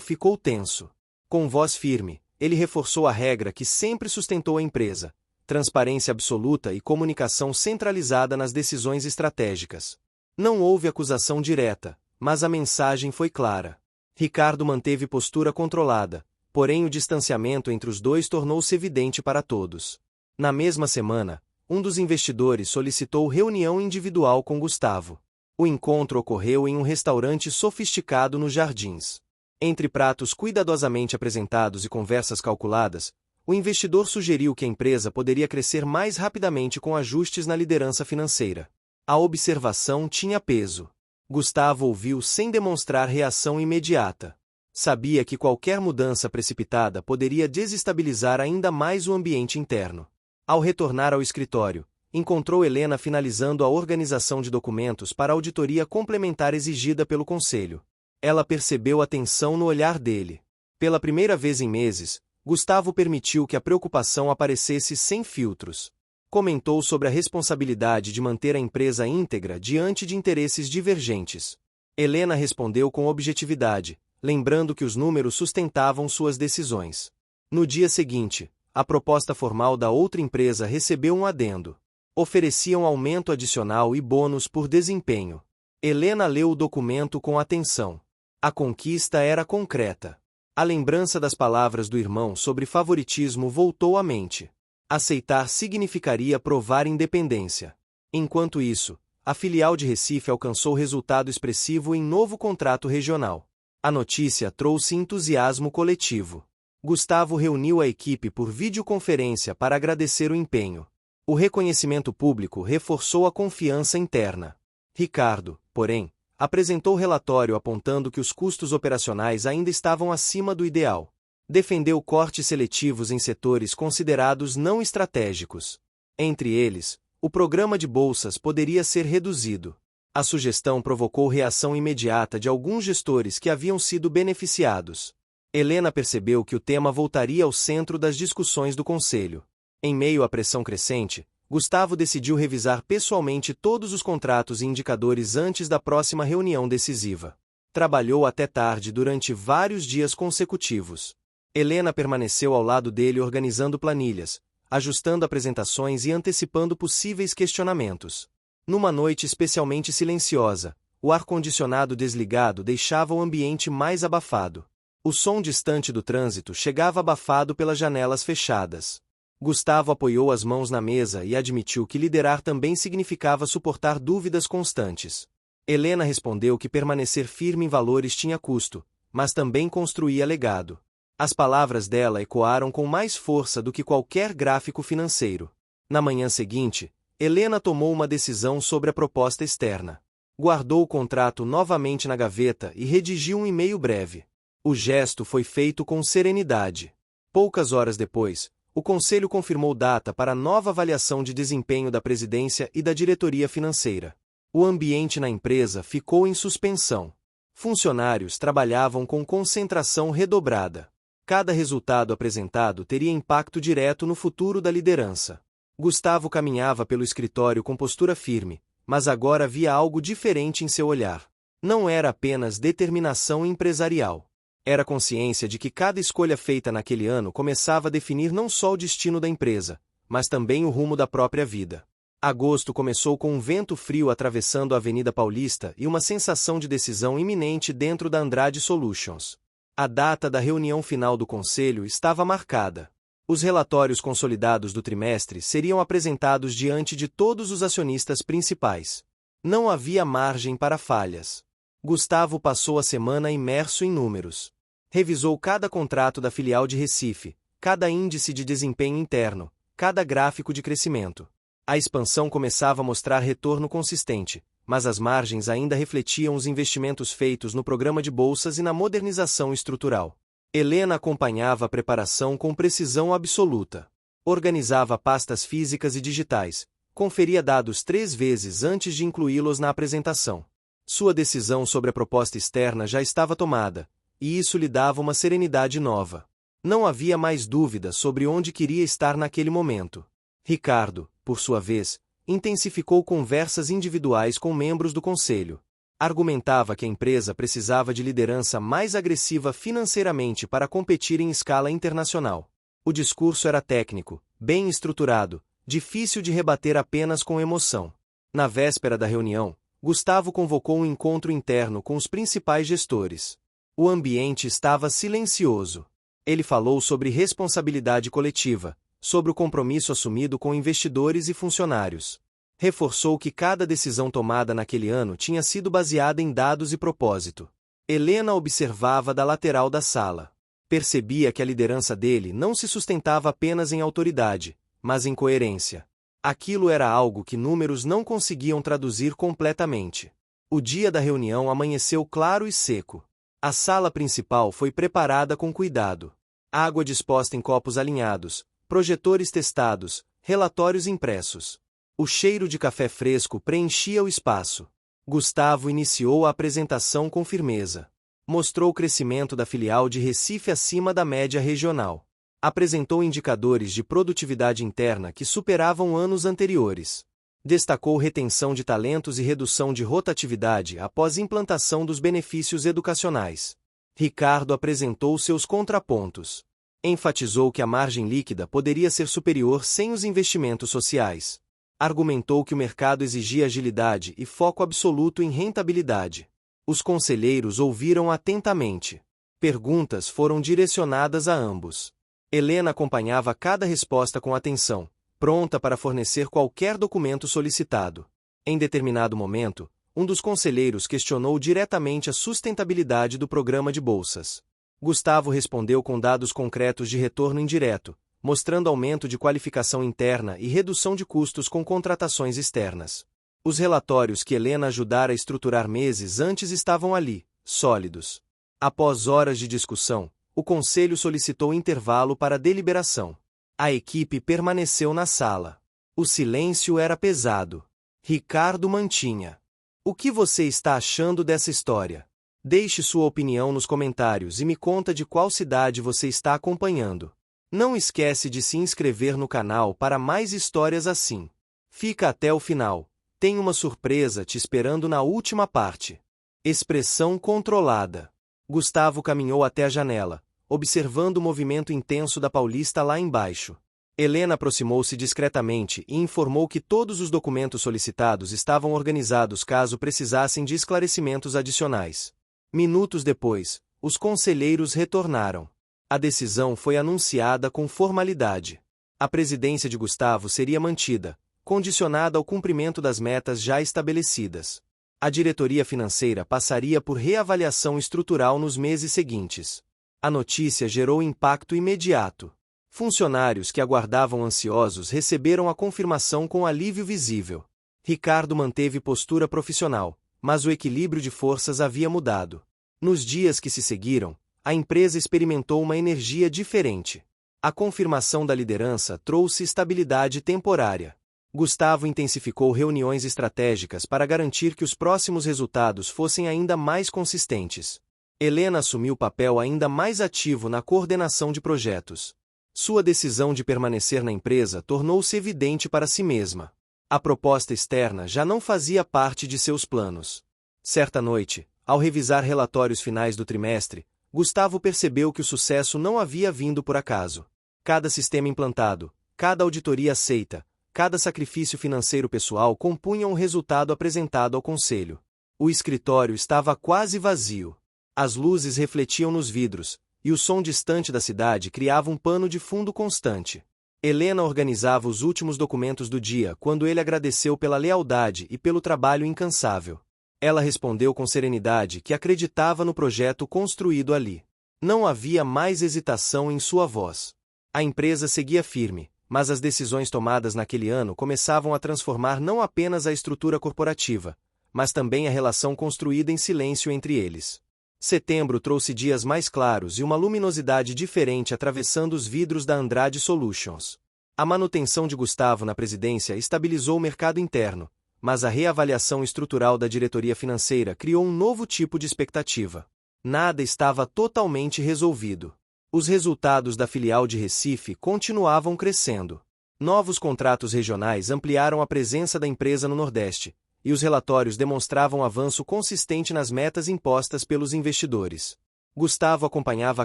ficou tenso. Com voz firme, ele reforçou a regra que sempre sustentou a empresa: transparência absoluta e comunicação centralizada nas decisões estratégicas. Não houve acusação direta, mas a mensagem foi clara. Ricardo manteve postura controlada, porém o distanciamento entre os dois tornou-se evidente para todos. Na mesma semana, um dos investidores solicitou reunião individual com Gustavo. O encontro ocorreu em um restaurante sofisticado nos Jardins. Entre pratos cuidadosamente apresentados e conversas calculadas, o investidor sugeriu que a empresa poderia crescer mais rapidamente com ajustes na liderança financeira. A observação tinha peso. Gustavo ouviu sem demonstrar reação imediata. Sabia que qualquer mudança precipitada poderia desestabilizar ainda mais o ambiente interno. Ao retornar ao escritório, encontrou Helena finalizando a organização de documentos para a auditoria complementar exigida pelo conselho. Ela percebeu a tensão no olhar dele. Pela primeira vez em meses, Gustavo permitiu que a preocupação aparecesse sem filtros. Comentou sobre a responsabilidade de manter a empresa íntegra diante de interesses divergentes. Helena respondeu com objetividade, lembrando que os números sustentavam suas decisões. No dia seguinte, a proposta formal da outra empresa recebeu um adendo. Ofereciam aumento adicional e bônus por desempenho. Helena leu o documento com atenção. A conquista era concreta. A lembrança das palavras do irmão sobre favoritismo voltou à mente. Aceitar significaria provar independência. Enquanto isso, a filial de Recife alcançou resultado expressivo em novo contrato regional. A notícia trouxe entusiasmo coletivo. Gustavo reuniu a equipe por videoconferência para agradecer o empenho. O reconhecimento público reforçou a confiança interna. Ricardo, porém, apresentou relatório apontando que os custos operacionais ainda estavam acima do ideal. Defendeu cortes seletivos em setores considerados não estratégicos. Entre eles, o programa de bolsas poderia ser reduzido. A sugestão provocou reação imediata de alguns gestores que haviam sido beneficiados. Helena percebeu que o tema voltaria ao centro das discussões do conselho. Em meio à pressão crescente, Gustavo decidiu revisar pessoalmente todos os contratos e indicadores antes da próxima reunião decisiva. Trabalhou até tarde durante vários dias consecutivos. Helena permaneceu ao lado dele organizando planilhas, ajustando apresentações e antecipando possíveis questionamentos. Numa noite especialmente silenciosa, o ar-condicionado desligado deixava o ambiente mais abafado. O som distante do trânsito chegava abafado pelas janelas fechadas. Gustavo apoiou as mãos na mesa e admitiu que liderar também significava suportar dúvidas constantes. Helena respondeu que permanecer firme em valores tinha custo, mas também construía legado. As palavras dela ecoaram com mais força do que qualquer gráfico financeiro. Na manhã seguinte, Helena tomou uma decisão sobre a proposta externa. Guardou o contrato novamente na gaveta e redigiu um e-mail breve. O gesto foi feito com serenidade. Poucas horas depois, o conselho confirmou data para nova avaliação de desempenho da presidência e da diretoria financeira. O ambiente na empresa ficou em suspensão. Funcionários trabalhavam com concentração redobrada. Cada resultado apresentado teria impacto direto no futuro da liderança. Gustavo caminhava pelo escritório com postura firme, mas agora havia algo diferente em seu olhar. Não era apenas determinação empresarial. Era consciência de que cada escolha feita naquele ano começava a definir não só o destino da empresa, mas também o rumo da própria vida. Agosto começou com um vento frio atravessando a Avenida Paulista e uma sensação de decisão iminente dentro da Andrade Solutions. A data da reunião final do conselho estava marcada. Os relatórios consolidados do trimestre seriam apresentados diante de todos os acionistas principais. Não havia margem para falhas. Gustavo passou a semana imerso em números. Revisou cada contrato da filial de Recife, cada índice de desempenho interno, cada gráfico de crescimento. A expansão começava a mostrar retorno consistente, mas as margens ainda refletiam os investimentos feitos no programa de bolsas e na modernização estrutural. Helena acompanhava a preparação com precisão absoluta. Organizava pastas físicas e digitais, conferia dados 3 vezes antes de incluí-los na apresentação. Sua decisão sobre a proposta externa já estava tomada, e isso lhe dava uma serenidade nova. Não havia mais dúvida sobre onde queria estar naquele momento. Ricardo, por sua vez, intensificou conversas individuais com membros do conselho. Argumentava que a empresa precisava de liderança mais agressiva financeiramente para competir em escala internacional. O discurso era técnico, bem estruturado, difícil de rebater apenas com emoção. Na véspera da reunião, Gustavo convocou um encontro interno com os principais gestores. O ambiente estava silencioso. Ele falou sobre responsabilidade coletiva, sobre o compromisso assumido com investidores e funcionários. Reforçou que cada decisão tomada naquele ano tinha sido baseada em dados e propósito. Helena observava da lateral da sala. Percebia que a liderança dele não se sustentava apenas em autoridade, mas em coerência. Aquilo era algo que números não conseguiam traduzir completamente. O dia da reunião amanheceu claro e seco. A sala principal foi preparada com cuidado. Água disposta em copos alinhados, projetores testados, relatórios impressos. O cheiro de café fresco preenchia o espaço. Gustavo iniciou a apresentação com firmeza. Mostrou o crescimento da filial de Recife acima da média regional. Apresentou indicadores de produtividade interna que superavam anos anteriores. Destacou retenção de talentos e redução de rotatividade após implantação dos benefícios educacionais. Ricardo apresentou seus contrapontos. Enfatizou que a margem líquida poderia ser superior sem os investimentos sociais. Argumentou que o mercado exigia agilidade e foco absoluto em rentabilidade. Os conselheiros ouviram atentamente. Perguntas foram direcionadas a ambos. Helena acompanhava cada resposta com atenção, pronta para fornecer qualquer documento solicitado. Em determinado momento, um dos conselheiros questionou diretamente a sustentabilidade do programa de bolsas. Gustavo respondeu com dados concretos de retorno indireto, mostrando aumento de qualificação interna e redução de custos com contratações externas. Os relatórios que Helena ajudara a estruturar meses antes estavam ali, sólidos. Após horas de discussão, o conselho solicitou intervalo para deliberação. A equipe permaneceu na sala. O silêncio era pesado. Ricardo mantinha. O que você está achando dessa história? Deixe sua opinião nos comentários e me conta de qual cidade você está acompanhando. Não esquece de se inscrever no canal para mais histórias assim. Fica até o final. Tem uma surpresa te esperando na última parte. Expressão controlada. Gustavo caminhou até a janela, observando o movimento intenso da Paulista lá embaixo. Helena aproximou-se discretamente e informou que todos os documentos solicitados estavam organizados caso precisassem de esclarecimentos adicionais. Minutos depois, os conselheiros retornaram. A decisão foi anunciada com formalidade. A presidência de Gustavo seria mantida, condicionada ao cumprimento das metas já estabelecidas. A diretoria financeira passaria por reavaliação estrutural nos meses seguintes. A notícia gerou impacto imediato. Funcionários que aguardavam ansiosos receberam a confirmação com alívio visível. Ricardo manteve postura profissional, mas o equilíbrio de forças havia mudado. Nos dias que se seguiram, a empresa experimentou uma energia diferente. A confirmação da liderança trouxe estabilidade temporária. Gustavo intensificou reuniões estratégicas para garantir que os próximos resultados fossem ainda mais consistentes. Helena assumiu papel ainda mais ativo na coordenação de projetos. Sua decisão de permanecer na empresa tornou-se evidente para si mesma. A proposta externa já não fazia parte de seus planos. Certa noite, ao revisar relatórios finais do trimestre, Gustavo percebeu que o sucesso não havia vindo por acaso. Cada sistema implantado, cada auditoria aceita, cada sacrifício financeiro pessoal compunham o resultado apresentado ao conselho. O escritório estava quase vazio. As luzes refletiam nos vidros, e o som distante da cidade criava um pano de fundo constante. Helena organizava os últimos documentos do dia quando ele agradeceu pela lealdade e pelo trabalho incansável. Ela respondeu com serenidade que acreditava no projeto construído ali. Não havia mais hesitação em sua voz. A empresa seguia firme, mas as decisões tomadas naquele ano começavam a transformar não apenas a estrutura corporativa, mas também a relação construída em silêncio entre eles. Setembro trouxe dias mais claros e uma luminosidade diferente atravessando os vidros da Andrade Solutions. A manutenção de Gustavo na presidência estabilizou o mercado interno, mas a reavaliação estrutural da diretoria financeira criou um novo tipo de expectativa. Nada estava totalmente resolvido. Os resultados da filial de Recife continuavam crescendo. Novos contratos regionais ampliaram a presença da empresa no Nordeste, e os relatórios demonstravam avanço consistente nas metas impostas pelos investidores. Gustavo acompanhava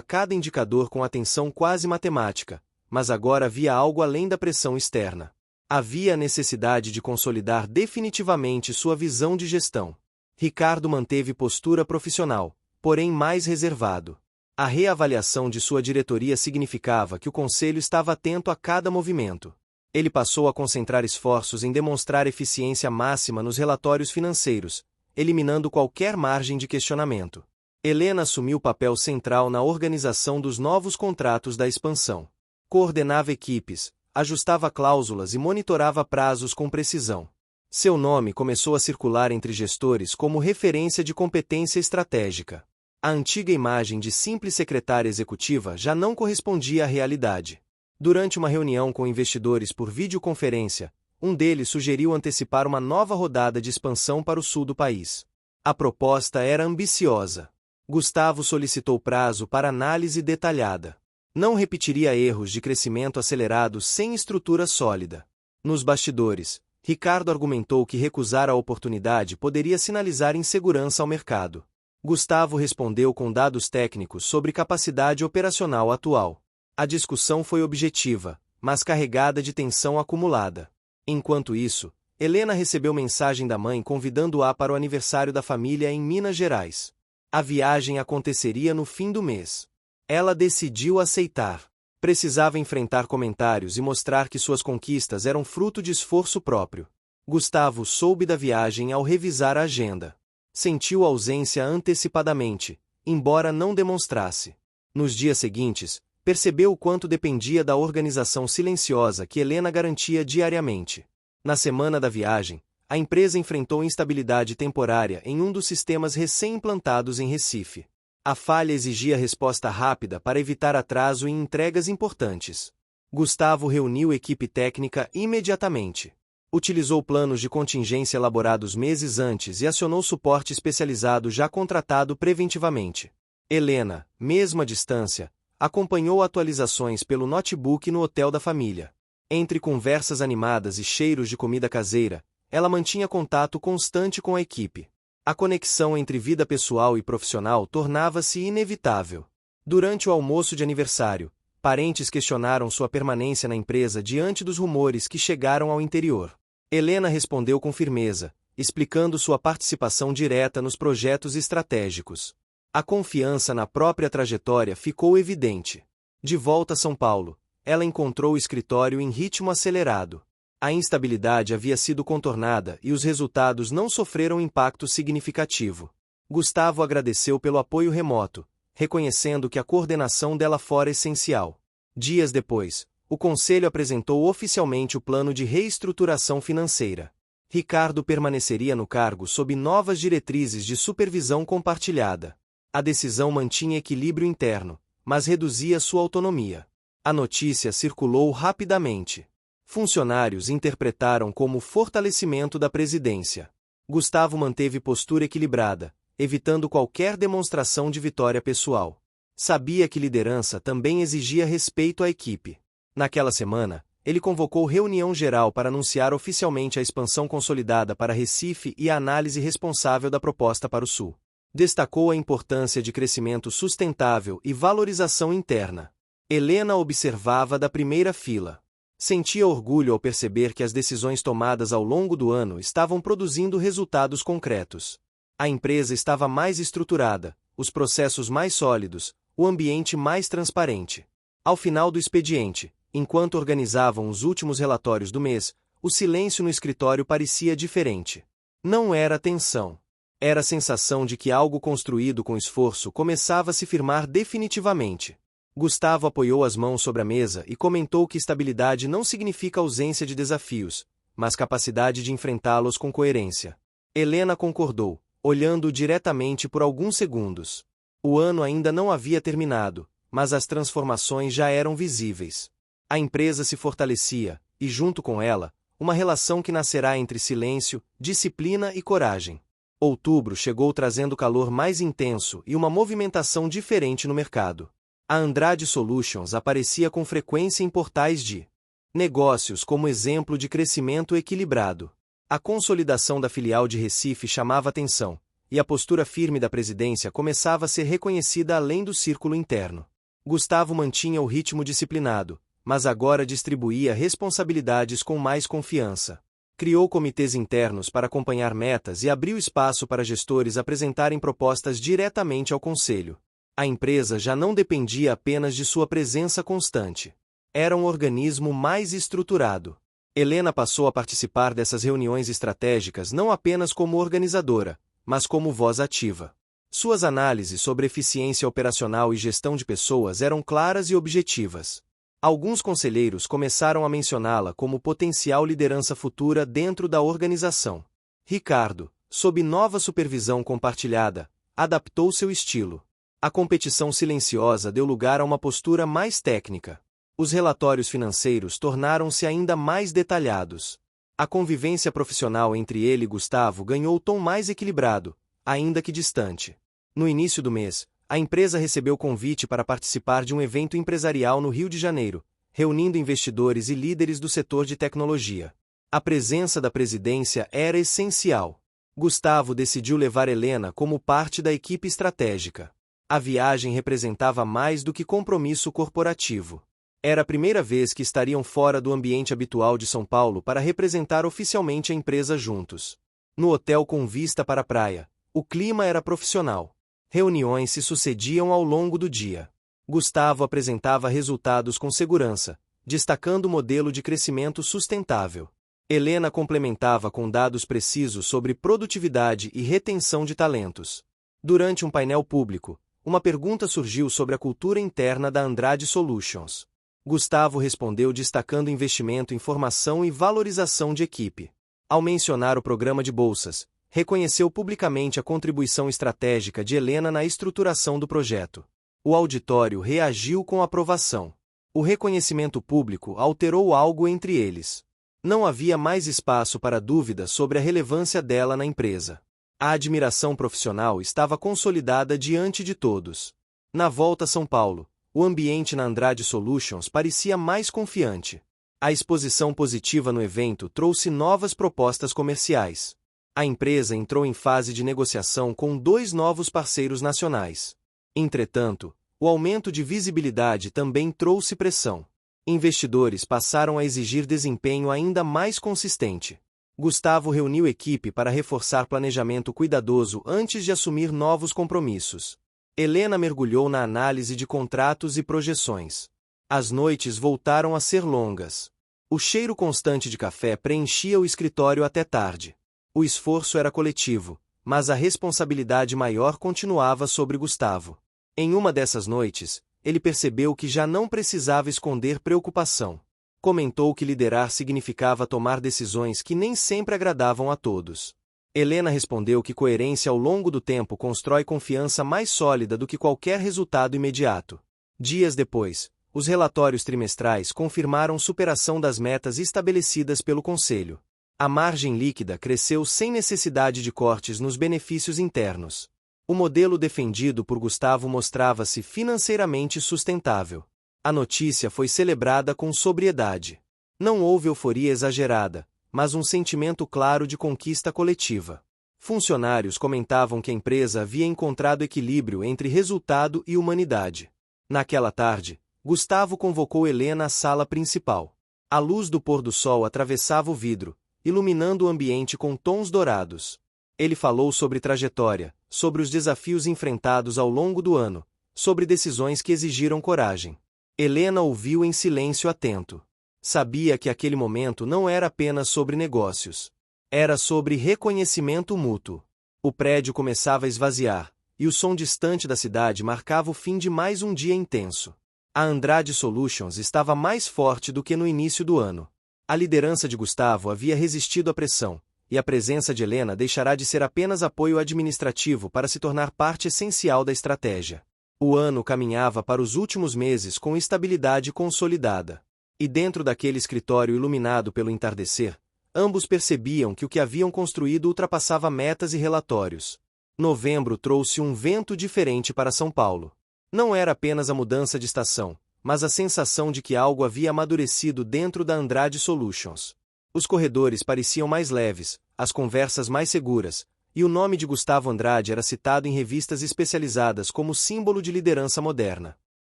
cada indicador com atenção quase matemática, mas agora havia algo além da pressão externa. Havia a necessidade de consolidar definitivamente sua visão de gestão. Ricardo manteve postura profissional, porém mais reservado. A reavaliação de sua diretoria significava que o conselho estava atento a cada movimento. Ele passou a concentrar esforços em demonstrar eficiência máxima nos relatórios financeiros, eliminando qualquer margem de questionamento. Helena assumiu papel central na organização dos novos contratos da expansão. Coordenava equipes, ajustava cláusulas e monitorava prazos com precisão. Seu nome começou a circular entre gestores como referência de competência estratégica. A antiga imagem de simples secretária executiva já não correspondia à realidade. Durante uma reunião com investidores por videoconferência, um deles sugeriu antecipar uma nova rodada de expansão para o sul do país. A proposta era ambiciosa. Gustavo solicitou prazo para análise detalhada. Não repetiria erros de crescimento acelerado sem estrutura sólida. Nos bastidores, Ricardo argumentou que recusar a oportunidade poderia sinalizar insegurança ao mercado. Gustavo respondeu com dados técnicos sobre capacidade operacional atual. A discussão foi objetiva, mas carregada de tensão acumulada. Enquanto isso, Helena recebeu mensagem da mãe convidando-a para o aniversário da família em Minas Gerais. A viagem aconteceria no fim do mês. Ela decidiu aceitar. Precisava enfrentar comentários e mostrar que suas conquistas eram fruto de esforço próprio. Gustavo soube da viagem ao revisar a agenda. Sentiu a ausência antecipadamente, embora não demonstrasse. Nos dias seguintes, percebeu o quanto dependia da organização silenciosa que Helena garantia diariamente. Na semana da viagem, a empresa enfrentou instabilidade temporária em um dos sistemas recém-implantados em Recife. A falha exigia resposta rápida para evitar atraso em entregas importantes. Gustavo reuniu equipe técnica imediatamente. Utilizou planos de contingência elaborados meses antes e acionou suporte especializado já contratado preventivamente. Helena, mesmo à distância, acompanhou atualizações pelo notebook no hotel da família. Entre conversas animadas e cheiros de comida caseira, ela mantinha contato constante com a equipe. A conexão entre vida pessoal e profissional tornava-se inevitável. Durante o almoço de aniversário, parentes questionaram sua permanência na empresa diante dos rumores que chegaram ao interior. Helena respondeu com firmeza, explicando sua participação direta nos projetos estratégicos. A confiança na própria trajetória ficou evidente. De volta a São Paulo, ela encontrou o escritório em ritmo acelerado. A instabilidade havia sido contornada e os resultados não sofreram impacto significativo. Gustavo agradeceu pelo apoio remoto, reconhecendo que a coordenação dela fora essencial. Dias depois, o conselho apresentou oficialmente o plano de reestruturação financeira. Ricardo permaneceria no cargo sob novas diretrizes de supervisão compartilhada. A decisão mantinha equilíbrio interno, mas reduzia sua autonomia. A notícia circulou rapidamente. Funcionários interpretaram como fortalecimento da presidência. Gustavo manteve postura equilibrada, evitando qualquer demonstração de vitória pessoal. Sabia que liderança também exigia respeito à equipe. Naquela semana, ele convocou reunião geral para anunciar oficialmente a expansão consolidada para Recife e a análise responsável da proposta para o Sul. Destacou a importância de crescimento sustentável e valorização interna. Helena observava da primeira fila. Sentia orgulho ao perceber que as decisões tomadas ao longo do ano estavam produzindo resultados concretos. A empresa estava mais estruturada, os processos mais sólidos, o ambiente mais transparente. Ao final do expediente, enquanto organizavam os últimos relatórios do mês, o silêncio no escritório parecia diferente. Não era tensão. Era a sensação de que algo construído com esforço começava a se firmar definitivamente. Gustavo apoiou as mãos sobre a mesa e comentou que estabilidade não significa ausência de desafios, mas capacidade de enfrentá-los com coerência. Helena concordou, olhando-o diretamente por alguns segundos. O ano ainda não havia terminado, mas as transformações já eram visíveis. A empresa se fortalecia, e junto com ela, uma relação que nascerá entre silêncio, disciplina e coragem. Outubro chegou trazendo calor mais intenso e uma movimentação diferente no mercado. A Andrade Solutions aparecia com frequência em portais de negócios como exemplo de crescimento equilibrado. A consolidação da filial de Recife chamava atenção, e a postura firme da presidência começava a ser reconhecida além do círculo interno. Gustavo mantinha o ritmo disciplinado, mas agora distribuía responsabilidades com mais confiança. Criou comitês internos para acompanhar metas e abriu espaço para gestores apresentarem propostas diretamente ao conselho. A empresa já não dependia apenas de sua presença constante. Era um organismo mais estruturado. Helena passou a participar dessas reuniões estratégicas não apenas como organizadora, mas como voz ativa. Suas análises sobre eficiência operacional e gestão de pessoas eram claras e objetivas. Alguns conselheiros começaram a mencioná-la como potencial liderança futura dentro da organização. Ricardo, sob nova supervisão compartilhada, adaptou seu estilo. A competição silenciosa deu lugar a uma postura mais técnica. Os relatórios financeiros tornaram-se ainda mais detalhados. A convivência profissional entre ele e Gustavo ganhou tom mais equilibrado, ainda que distante. No início do mês, a empresa recebeu convite para participar de um evento empresarial no Rio de Janeiro, reunindo investidores e líderes do setor de tecnologia. A presença da presidência era essencial. Gustavo decidiu levar Helena como parte da equipe estratégica. A viagem representava mais do que compromisso corporativo. Era a primeira vez que estariam fora do ambiente habitual de São Paulo para representar oficialmente a empresa juntos. No hotel com vista para a praia, o clima era profissional. Reuniões se sucediam ao longo do dia. Gustavo apresentava resultados com segurança, destacando o modelo de crescimento sustentável. Helena complementava com dados precisos sobre produtividade e retenção de talentos. Durante um painel público, uma pergunta surgiu sobre a cultura interna da Andrade Solutions. Gustavo respondeu destacando investimento em formação e valorização de equipe. Ao mencionar o programa de bolsas, reconheceu publicamente a contribuição estratégica de Helena na estruturação do projeto. O auditório reagiu com aprovação. O reconhecimento público alterou algo entre eles. Não havia mais espaço para dúvida sobre a relevância dela na empresa. A admiração profissional estava consolidada diante de todos. Na volta a São Paulo, o ambiente na Andrade Solutions parecia mais confiante. A exposição positiva no evento trouxe novas propostas comerciais. A empresa entrou em fase de negociação com 2 novos parceiros nacionais. Entretanto, o aumento de visibilidade também trouxe pressão. Investidores passaram a exigir desempenho ainda mais consistente. Gustavo reuniu equipe para reforçar planejamento cuidadoso antes de assumir novos compromissos. Helena mergulhou na análise de contratos e projeções. As noites voltaram a ser longas. O cheiro constante de café preenchia o escritório até tarde. O esforço era coletivo, mas a responsabilidade maior continuava sobre Gustavo. Em uma dessas noites, ele percebeu que já não precisava esconder preocupação. Comentou que liderar significava tomar decisões que nem sempre agradavam a todos. Helena respondeu que coerência ao longo do tempo constrói confiança mais sólida do que qualquer resultado imediato. Dias depois, os relatórios trimestrais confirmaram superação das metas estabelecidas pelo Conselho. A margem líquida cresceu sem necessidade de cortes nos benefícios internos. O modelo defendido por Gustavo mostrava-se financeiramente sustentável. A notícia foi celebrada com sobriedade. Não houve euforia exagerada, mas um sentimento claro de conquista coletiva. Funcionários comentavam que a empresa havia encontrado equilíbrio entre resultado e humanidade. Naquela tarde, Gustavo convocou Helena à sala principal. A luz do pôr do sol atravessava o vidro, iluminando o ambiente com tons dourados. Ele falou sobre trajetória, sobre os desafios enfrentados ao longo do ano, sobre decisões que exigiram coragem. Helena ouviu em silêncio atento. Sabia que aquele momento não era apenas sobre negócios. Era sobre reconhecimento mútuo. O prédio começava a esvaziar, e o som distante da cidade marcava o fim de mais um dia intenso. A Andrade Solutions estava mais forte do que no início do ano. A liderança de Gustavo havia resistido à pressão, e a presença de Helena deixará de ser apenas apoio administrativo para se tornar parte essencial da estratégia. O ano caminhava para os últimos meses com estabilidade consolidada. E dentro daquele escritório iluminado pelo entardecer, Ambos percebiam que o que haviam construído ultrapassava metas e relatórios. Novembro trouxe um vento diferente para São Paulo. Não era apenas a mudança de estação, mas a sensação de que algo havia amadurecido dentro da Andrade Solutions. Os corredores pareciam mais leves, as conversas mais seguras, e o nome de Gustavo Andrade era citado em revistas especializadas como símbolo de liderança moderna.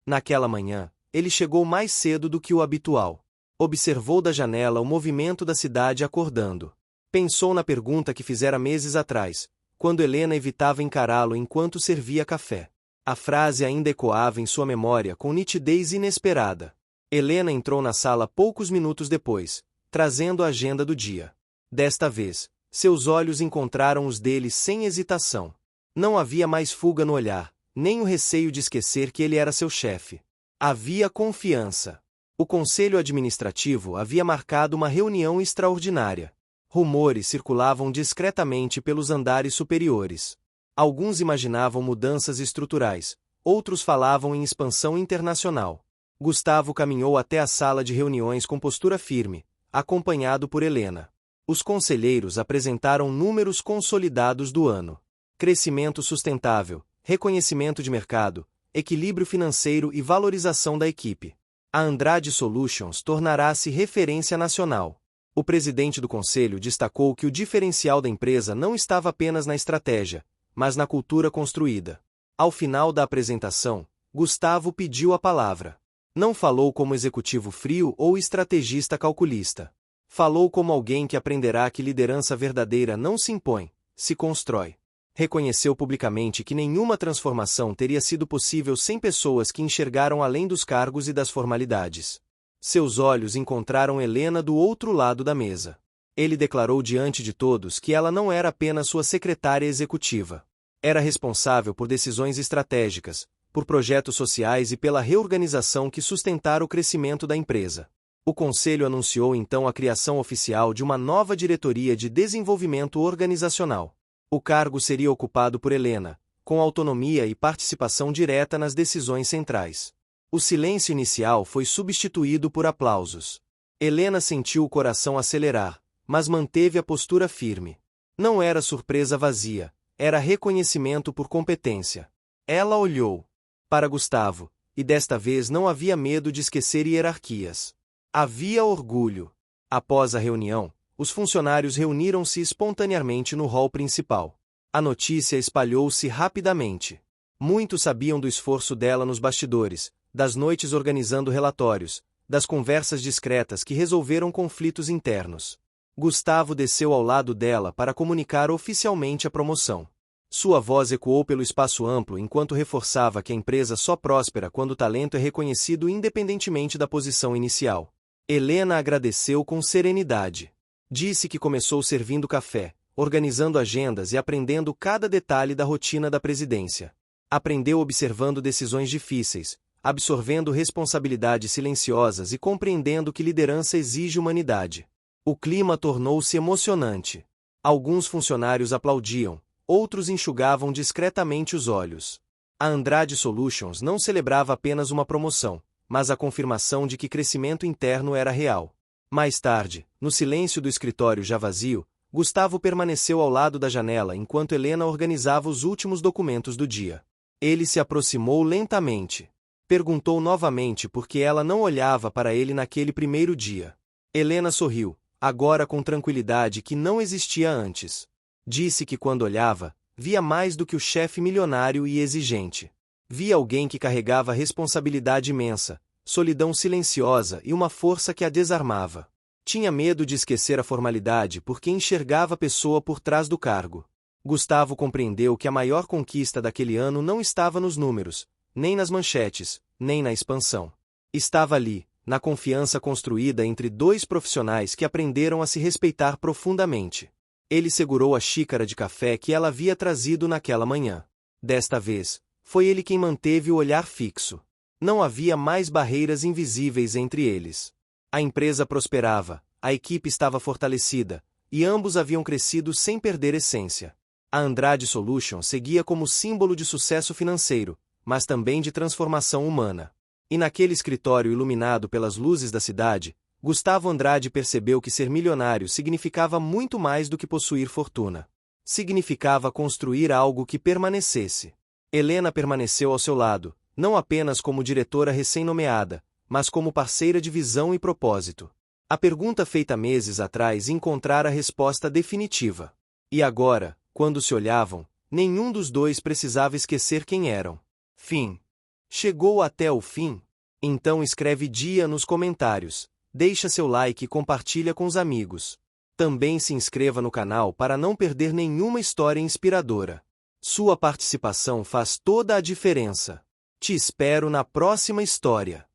Naquela manhã, ele chegou mais cedo do que o habitual. Observou da janela o movimento da cidade acordando. Pensou na pergunta que fizera meses atrás, quando Helena evitava encará-lo enquanto servia café. A frase ainda ecoava em sua memória com nitidez inesperada. Helena entrou na sala poucos minutos depois, trazendo a agenda do dia. Desta vez, seus olhos encontraram os dele sem hesitação. Não havia mais fuga no olhar, nem o receio de esquecer que ele era seu chefe. Havia confiança. O conselho administrativo havia marcado uma reunião extraordinária. Rumores circulavam discretamente pelos andares superiores. Alguns imaginavam mudanças estruturais, outros falavam em expansão internacional. Gustavo caminhou até a sala de reuniões com postura firme, acompanhado por Helena. Os conselheiros apresentaram números consolidados do ano. Crescimento sustentável, reconhecimento de mercado, equilíbrio financeiro e valorização da equipe. A Andrade Solutions tornará-se referência nacional. O presidente do conselho destacou que o diferencial da empresa não estava apenas na estratégia, mas na cultura construída. Ao final da apresentação, Gustavo pediu a palavra. Não falou como executivo frio ou estrategista calculista. Falou como alguém que aprenderá que liderança verdadeira não se impõe, se constrói. Reconheceu publicamente que nenhuma transformação teria sido possível sem pessoas que enxergaram além dos cargos e das formalidades. Seus olhos encontraram Helena do outro lado da mesa. Ele declarou diante de todos que ela não era apenas sua secretária executiva. Era responsável por decisões estratégicas, por projetos sociais e pela reorganização que sustentara o crescimento da empresa. O conselho anunciou então a criação oficial de uma nova diretoria de desenvolvimento organizacional. O cargo seria ocupado por Helena, com autonomia e participação direta nas decisões centrais. O silêncio inicial foi substituído por aplausos. Helena sentiu o coração acelerar, mas manteve a postura firme. Não era surpresa vazia, era reconhecimento por competência. Ela olhou para Gustavo, e desta vez não havia medo de esquecer hierarquias. Havia orgulho. Após a reunião, os funcionários reuniram-se espontaneamente no hall principal. A notícia espalhou-se rapidamente. Muitos sabiam do esforço dela nos bastidores, das noites organizando relatórios, das conversas discretas que resolveram conflitos internos. Gustavo desceu ao lado dela para comunicar oficialmente a promoção. Sua voz ecoou pelo espaço amplo enquanto reforçava que a empresa só próspera quando o talento é reconhecido independentemente da posição inicial. Helena agradeceu com serenidade. Disse que começou servindo café, organizando agendas e aprendendo cada detalhe da rotina da presidência. Aprendeu observando decisões difíceis, absorvendo responsabilidades silenciosas e compreendendo que liderança exige humanidade. O clima tornou-se emocionante. Alguns funcionários aplaudiam, outros enxugavam discretamente os olhos. A Andrade Solutions não celebrava apenas uma promoção, mas a confirmação de que crescimento interno era real. Mais tarde, no silêncio do escritório já vazio, Gustavo permaneceu ao lado da janela enquanto Helena organizava os últimos documentos do dia. Ele se aproximou lentamente. Perguntou novamente por que ela não olhava para ele naquele primeiro dia. Helena sorriu, agora com tranquilidade que não existia antes. Disse que quando olhava, via mais do que o chefe milionário e exigente. Via alguém que carregava responsabilidade imensa, solidão silenciosa e uma força que a desarmava. Tinha medo de esquecer a formalidade porque enxergava a pessoa por trás do cargo. Gustavo compreendeu que a maior conquista daquele ano não estava nos números, nem nas manchetes, nem na expansão. Estava ali, na confiança construída entre dois profissionais que aprenderam a se respeitar profundamente. Ele segurou a xícara de café que ela havia trazido naquela manhã. Desta vez, foi ele quem manteve o olhar fixo. Não havia mais barreiras invisíveis entre eles. A empresa prosperava, a equipe estava fortalecida, e ambos haviam crescido sem perder essência. A Andrade Solutions seguia como símbolo de sucesso financeiro, mas também de transformação humana. E naquele escritório iluminado pelas luzes da cidade, Gustavo Andrade percebeu que ser milionário significava muito mais do que possuir fortuna. Significava construir algo que permanecesse. Helena permaneceu ao seu lado, não apenas como diretora recém-nomeada, mas como parceira de visão e propósito. A pergunta feita meses atrás encontrara a resposta definitiva. E agora, quando se olhavam, nenhum dos dois precisava esquecer quem eram. Fim. Chegou até o fim? Então escreve dia nos comentários, deixa seu like e compartilha com os amigos. Também se inscreva no canal para não perder nenhuma história inspiradora. Sua participação faz toda a diferença. Te espero na próxima história.